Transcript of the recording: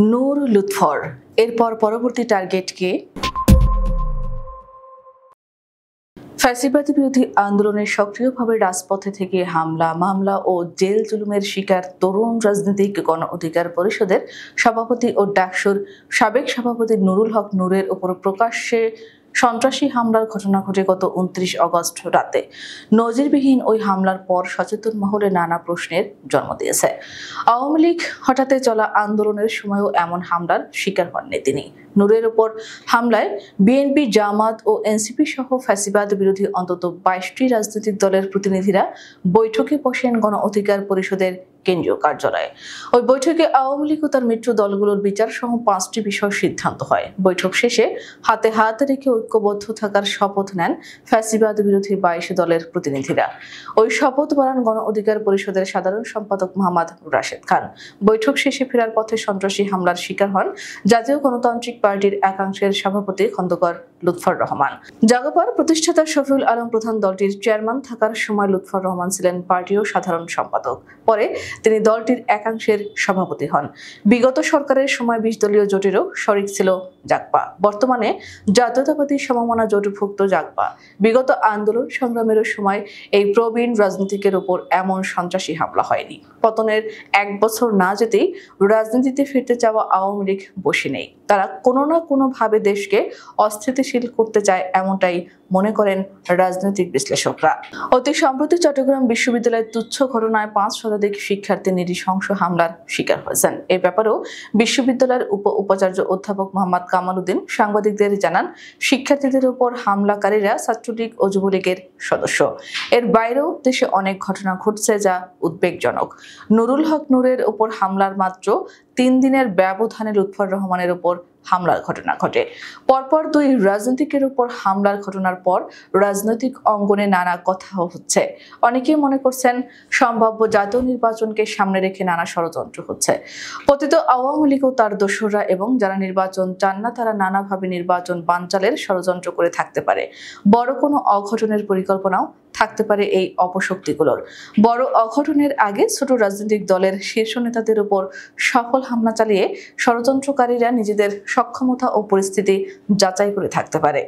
নূর লুৎফর এরপর পরবর্তী টার্গেট কে? ফ্যাসিবাদ বিরোধী আন্দোলনে সক্রিয়ভাবে রাজপথে থেকে হামলা, মামলা ও জেল জুলুমের শিকার তরুণ রাজনীতিক গণ অধিকার পরিষদের সভাপতি ও ডাকসুর সাবেক সভাপতি নুরুল হক নূরের উপর প্রকাশ্যে সন্ত্রাসী হামলার ঘটনা ঘটে গত ২৯ আগস্ট রাতে। নজিরবিহীন ওই হামলার পর সচেতন মহলে নানা প্রশ্নের জন্ম দিয়েছে। আওয়ামী লীগ হঠাতে চলা আন্দোলনের সময়ও এমন হামলার শিকার হননি তিনি। নূরের উপর হামলায় বিএনপি, জামাত ও এনসিপি সহ ফ্যাসিবাদ বিরোধী অন্তত ২২টি রাজনৈতিক দলের প্রতিনিধিরা বৈঠকে বসেন গণ অধিকার পরিষদের কেন্দ্রীয় কার্যালয়ে। ওই বৈঠকে আওয়ামী লীগ ও তার মিত্র দলগুলোর বিচার সহ ৫টি বিষয় সিদ্ধান্ত হয়। বৈঠক শেষে হাতে হাত রেখে ঐক্যবদ্ধ থাকার শপথ নেন ফ্যাসিবাদ বিরোধী ২২ দলের প্রতিনিধিরা। ওই শপথ পড়ান গণ অধিকার পরিষদের সাধারণ সম্পাদক মোহাম্মদ রাশেদ খান। বৈঠক শেষে ফেরার পথে সন্ত্রাসী হামলার শিকার হন জাতীয় গণতান্ত্রিক পার্টির একাংশের সভাপতি খন্দকার লুৎফর রহমান। জাগপার প্রতিষ্ঠাতা শফিউল আলম প্রধান দলটির চেয়ারম্যান থাকার সময় লুৎফর রহমান ছিলেন পার্টি ও সাধারণ সম্পাদক। পরে তিনি দলটির একাংশের সভাপতি হন। বিগত সরকারের সময় ২০ দলীয় জোটেরও শরিক ছিল জাগপা। বর্তমানে জাতীয়তাবাদী সমমনা জোটভুক্ত জাগপা। বিগত আন্দোলন সংগ্রামের সময় এই প্রবীণ রাজনীতিকের উপর এমন সন্ত্রাসী হামলা হয়নি। পতনের ১ বছর না যেতেই রাজনীতিতে ফিরতে চাওয়া আওয়ামী লীগ বসে নেই। তারা কোনো না কোনোভাবে দেশকে অস্থিতিশীল করতে চায়, এমনটাই মনে করেন রাজনৈতিক বিশ্লেষকরা। অতি সম্প্রতি চট্টগ্রাম বিশ্ববিদ্যালয়ের তুচ্ছ ঘটনায় ৫ শতাধিক শিক্ষার্থী নৃশংস হামলার শিকার হয়েছেন। এ ব্যাপারেও বিশ্ববিদ্যালয়ের উপাচার্য অধ্যাপক মোহাম্মদ কামাল উদ্দিন সাংবাদিকদের জানান, শিক্ষার্থীদের উপর হামলাকারীরা ছাত্রলীগ ও যুবলীগের সদস্য। এর বাইরেও দেশে অনেক ঘটনা ঘটছে যা উদ্বেগজনক। নুরুল হক নূরের উপর হামলার মাত্র ৩ দিনের ব্যবধানে লুৎফর রহমানের উপর হামলার ঘটনা ঘটে। পরপর ২ রাজনীতিকের উপর হামলার ঘটনার পর রাজনৈতিক অঙ্গনে নানা কথা হচ্ছে। অনেকেই মনে করছেন সম্ভাব্য জাতীয় নির্বাচনকে সামনে রেখে নানা ষড়যন্ত্র হচ্ছে। পতিত আওয়ামী লীগ ও তার দোসররা এবং যারা নির্বাচন চান না তারা নানাভাবে নির্বাচন বানচালের ষড়যন্ত্র করে থাকতে পারে। বড় কোনো অঘটনের পরিকল্পনাও থাকতে পারে এই অপশক্তিগুলোর। বড় অঘটনের আগে ছোট রাজনৈতিক দলের শীর্ষ নেতাদের উপর সফল হামলা চালিয়ে ষড়যন্ত্রকারীরা নিজেদের সক্ষমতা ও পরিস্থিতি যাচাই করে থাকতে পারে।